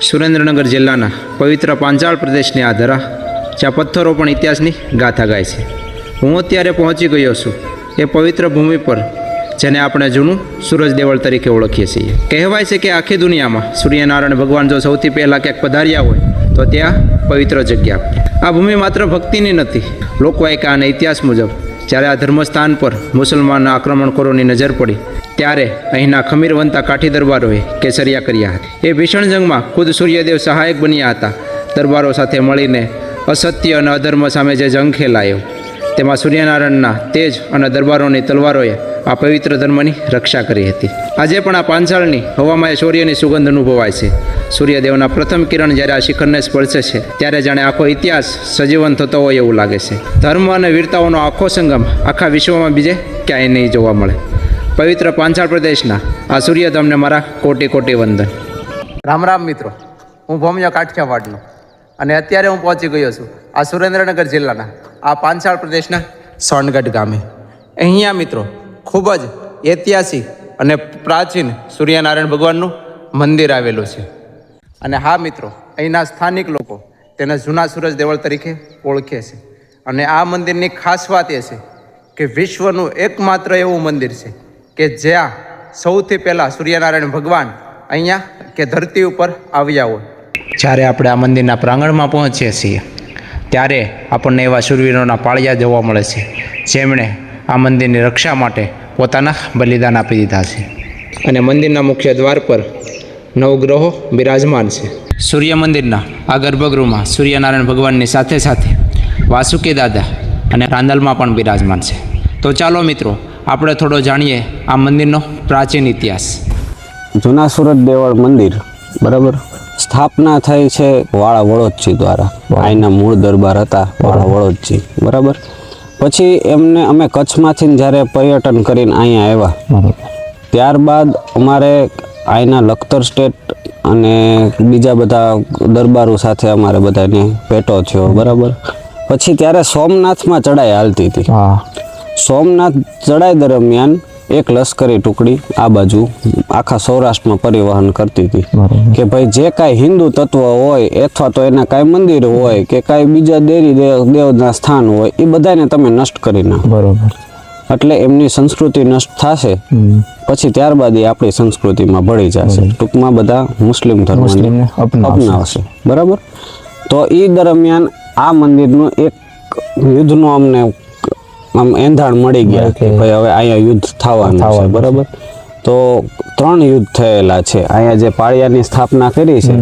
સુરેન્દ્રનગર જિલ્લાના પવિત્ર પાંચાળ પ્રદેશની આ ધરા, જ્યાં પથ્થરો પણ ઇતિહાસની ગાથા ગાય છે. હું અત્યારે પહોંચી ગયો છું એ પવિત્ર ભૂમિ પર, જેને આપણે જૂનું સૂરજ દેવળ તરીકે ઓળખીએ છીએ. કહેવાય છે કે આખી દુનિયામાં સૂર્યનારાયણ ભગવાન જો સૌથી પહેલાં ક્યાંક પધાર્યા હોય તો ત્યાં પવિત્ર જગ્યા. આ ભૂમિ માત્ર ભક્તિની નથી. લોકવાયકા અને ઇતિહાસ મુજબ જ્યારે આ ધર્મસ્થાન પર મુસલમાનના આક્રમણખોરોની નજર પડી ત્યારે અહીંના ખમીરવંતા કાઠી દરબારોએ કેસરિયા કર્યા હતા. એ ભીષણ જંગમાં ખુદ સૂર્યદેવ સહાયક બન્યા હતા. દરબારો સાથે મળીને અસત્ય અને અધર્મ સામે જે જંગ ખેલાયો, તેમાં સૂર્યનારાયણના તેજ અને દરબારોની તલવારોએ આ પવિત્ર ધર્મની રક્ષા કરી હતી. આજે પણ આ પાંચાળની હવામાં એ શૌર્યની સુગંધ અનુભવાય છે. સૂર્યદેવના પ્રથમ કિરણ જ્યારે આ શિખરને સ્પર્શે છે ત્યારે જાણે આખો ઇતિહાસ સજીવન થતો હોય એવું લાગે છે. ધર્મ અને વીરતાઓનો આખો સંગમ આખા વિશ્વમાં બીજે ક્યાંય નહીં જોવા મળે. પવિત્ર પાંચાળ પ્રદેશના આ સૂર્યધામને મારા કોટી કોટી વંદન. રામ રામ મિત્રો, હું ભૌમિયા કાઠિયાવાડનો અને અત્યારે હું પહોંચી ગયો છું આ સુરેન્દ્રનગર જિલ્લાના આ પાંચાળ પ્રદેશના સોનગઢ ગામે. અહીંયા મિત્રો ખૂબ જ ઐતિહાસિક અને પ્રાચીન સૂર્યનારાયણ ભગવાનનું મંદિર આવેલું છે. અને હા મિત્રો, અહીંના સ્થાનિક લોકો તેને જૂના સૂરજ દેવળ તરીકે ઓળખે છે. અને આ મંદિરની ખાસ વાત એ છે કે વિશ્વનું એકમાત્ર એવું મંદિર છે કે જ્યાં સૌથી પહેલાં સૂર્યનારાયણ ભગવાન અહીંયા કે ધરતી ઉપર આવ્યા હોય. જ્યારે આપણે આ મંદિરના પ્રાંગણમાં પહોંચીએ છીએ ત્યારે આપણને એવા શૂરવીરોના પાળિયા જોવા મળે છે, જેમણે આ મંદિરની રક્ષા માટે પોતાના બલિદાન આપી દીધા છે. અને મંદિરના મુખ્ય દ્વાર પર નવગ્રહો બિરાજમાન છે. સૂર્ય મંદિરના આ ગર્ભગૃહમાં સૂર્યનારાયણ ભગવાનની સાથે સાથે વાસુકી દાદા અને રાંદલમાં પણ બિરાજમાન છે. તો ચાલો મિત્રો, આપણે થોડો જાણીએ આ મંદિરનો પ્રાચીન ઇતિહાસ. જૂના સૂરજ દેવળ મંદિર બરાબર સ્થાપના થઈ છે વાળા વડોદજી દ્વારા. અહીંના મૂળ દરબાર હતા વાળા વડોદજી બરાબર. પછી એમને અમે કચ્છમાંથી જ્યારે પર્યટન કરીને અહીંયા આવ્યા ત્યારબાદ અમારે અહીંના લખતર સ્ટેટ અને બીજા બધા દરબારો સાથે અમારે બધાને ભેટો થયો બરાબર. પછી ત્યારે સોમનાથમાં ચડાઈ હાલતી હતી. સોમનાથ ચડાઈ દરમિયાન એક લશ્કરી ટુકડી આ બાજુ આખા સૌરાષ્ટ્રમાં પરિવહન કરતી હતી કે ભાઈ જે કાંઈ હિન્દુ તત્વ હોય અથવા તો એના કાંઈ મંદિર હોય કે કાંઈ બીજા દેવી દેવના સ્થાન હોય એ બધાને તમે નષ્ટ કરી નાખો. બરોબર. એટલે એમની સંસ્કૃતિ નષ્ટ થશે પછી ત્યારબાદ એ આપણી સંસ્કૃતિમાં ભળી જશે. ટૂંકમાં બધા મુસ્લિમ ધર્મને અપનાવશે બરાબર. તો એ દરમિયાન આ મંદિરનું એક યુદ્ધનો અમને આમ એંધાણ મળી ગયા કે ભાઈ હવે અહીંયા યુદ્ધ થવાનું છે બરાબર. તો 3 યુદ્ધ થયેલા છે. અહીંયા જે પાળિયાની સ્થાપના કરી છે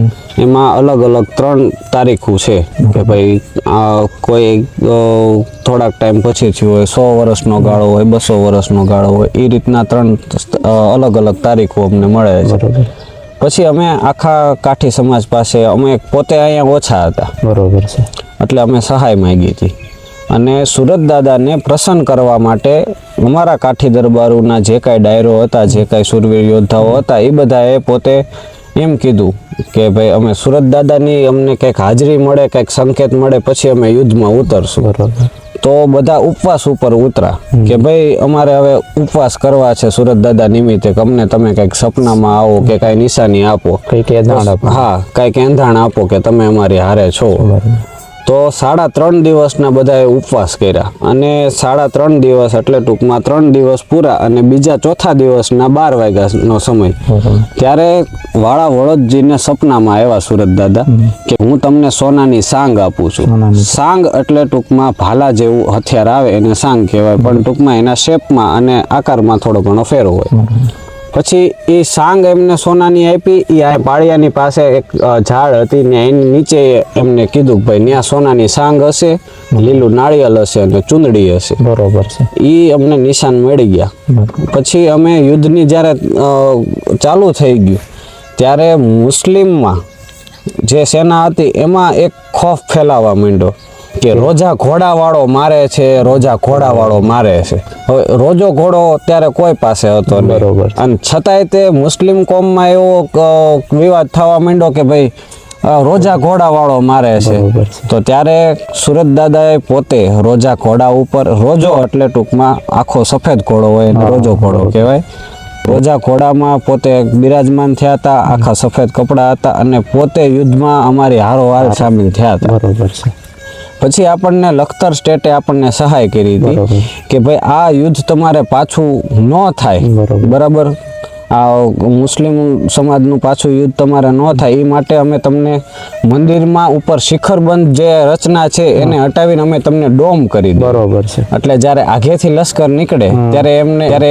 એમાં અલગ અલગ 3 તારીખો છે કે ભાઈ કોઈ થોડાક ટાઈમ પછી થયું હોય, 100 વર્ષનો ગાળો હોય, 200 વર્ષનો ગાળો હોય, એ રીતના 3 અલગ અલગ તારીખો અમને મળે છે. પછી અમે આખા કાઠી સમાજ પાસે અમે પોતે અહીંયા ઓછા હતા બરોબર છે, એટલે અમે સહાય માંગી હતી. અને સુરત દાદાને પ્રસન્ન કરવા માટે અમારા કાઠી દરબારોના જે કાંઈ ડાયરો હતા, જે કાંઈ શૂરવીર યોદ્ધાઓ હતા, એ બધાએ પોતે એમ કીધું કે ભાઈ અમે સુરત દાદાની અમને કંઈક હાજરી મળે, કંઈક સંકેત મળે પછી અમે યુદ્ધમાં ઉતરશું. તો બધા ઉપવાસ ઉપર ઉતરા કે ભાઈ અમારે હવે ઉપવાસ કરવા છે સુરત દાદા નિમિત્તે, કે અમને તમે કંઈક સપનામાં આવો કે કાંઈ નિશાની આપો, કંઈક એંધાણ આપો. હા, કંઈક એંધાણ આપો કે તમે અમારી હારે છો. તો 3.5 દિવસના બધાએ ઉપવાસ કર્યા. અને 3.5 દિવસ એટલે ટૂંકમાં 3 દિવસ પૂરા અને બીજા ચોથા દિવસના 12 વાગ્યાનો સમય ત્યારે વાળા વડોદજીને સપનામાં આવ્યા સુરત દાદા કે હું તમને સોનાની સાંગ આપું છું. સાંગ એટલે ટૂંકમાં ભાલા જેવું હથિયાર આવે એને સાંગ કહેવાય, પણ ટૂંકમાં એના શેપમાં અને આકારમાં થોડો ઘણો ફેર હોય. પછી એ સાંગ એમને સોનાની આપી. એ પાળિયાની પાસે એક ઝાડ હતી ને એની નીચે એમને કીધું ભાઈ ત્યાં સોનાની સાંગ હશે, લીલું નાળિયેર હશે અને ચૂંદડી હશે. બરોબર છે. એ અમને નિશાન મળી ગયા. પછી અમે યુદ્ધની જ્યારે ચાલુ થઈ ગયું ત્યારે મુસ્લિમમાં જે સેના હતી એમાં એક ખોફ ફેલાવા માંડ્યો કે રોજા ઘોડાવાળો મારે છે, રોજા ઘોડાવાળો મારે છે. હવે રોજો ઘોડો ત્યારે કોઈ પાસે હતો બરોબર. અને છતાંય તે મુસ્લિમ કોમમાં એવો વિવાદ થવા માંડ્યો કે ભાઈ રોજા ઘોડાવાળો મારે છે. તો ત્યારે સુરત દાદાએ પોતે રોજા ઘોડા ઉપર, રોજો એટલે ટૂંકમાં આખો સફેદ ઘોડો હોય રોજો ઘોડો કહેવાય, ધ્વજા ઘોડામાં પોતે બિરાજમાન થયા હતા, આખા સફેદ કપડાં હતા અને પોતે યુદ્ધમાં અમારી હારોહાર સામેલ થયા હતા. બરોબર છે. પછી આપણને લખતર સ્ટેટે આપણને સહાય કરી હતી કે ભાઈ આ યુદ્ધ તમારે પાછું ન થાય, બરાબર, આ મુસ્લિમ સમાજનું પાછું યુદ્ધ તમારે ન થાય એ માટે અમે તમને મંદિરમાં ઉપર શિખરબંધ જે રચના છે એને હટાવીને અમે તમને ડોમ કરી દીધું. બરોબર છે. એટલે જ્યારે આગેથી લશ્કર નીકળે ત્યારે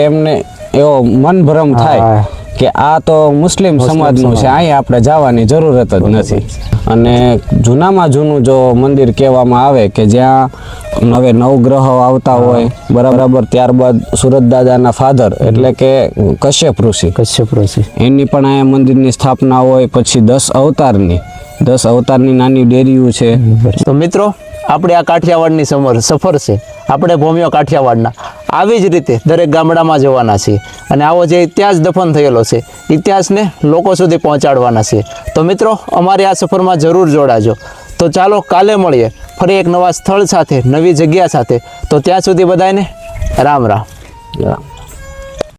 એમને એવો મનભ્રમ થાય કે આ તો મુસ્લિમ સમાજનું છે, અહીંયા આપણે જવાની જરૂરત જ નથી. અને જૂનામાં જૂનું જો મંદિર કહેવામાં આવે કે જ્યાં હવે નવગ્રહો આવતા હોય, બરાબર, ત્યારબાદ સુરત દાદાના ફાધર એટલે કે કશ્યપ ઋષિ એની પણ અહીંયા મંદિરની સ્થાપના હોય. પછી 10 અવતારની નાની ડેરીઓ છે. તો મિત્રો, આપણે આ કાઠિયાવાડની સફર છે, આપણે ભૂમિઓ કાઠિયાવાડના આવી જ રીતે દરેક ગામડામાં જવાના છીએ અને આવો જે ઇતિહાસ દફન થયેલો છે ઇતિહાસને લોકો સુધી પહોંચાડવાના છે. તો મિત્રો, અમારી આ સફરમાં જરૂર જોડાજો. તો ચાલો કાલે મળીએ ફરી એક નવા સ્થળ સાથે, નવી જગ્યા સાથે. તો ત્યાં સુધી બધાને રામ રામ.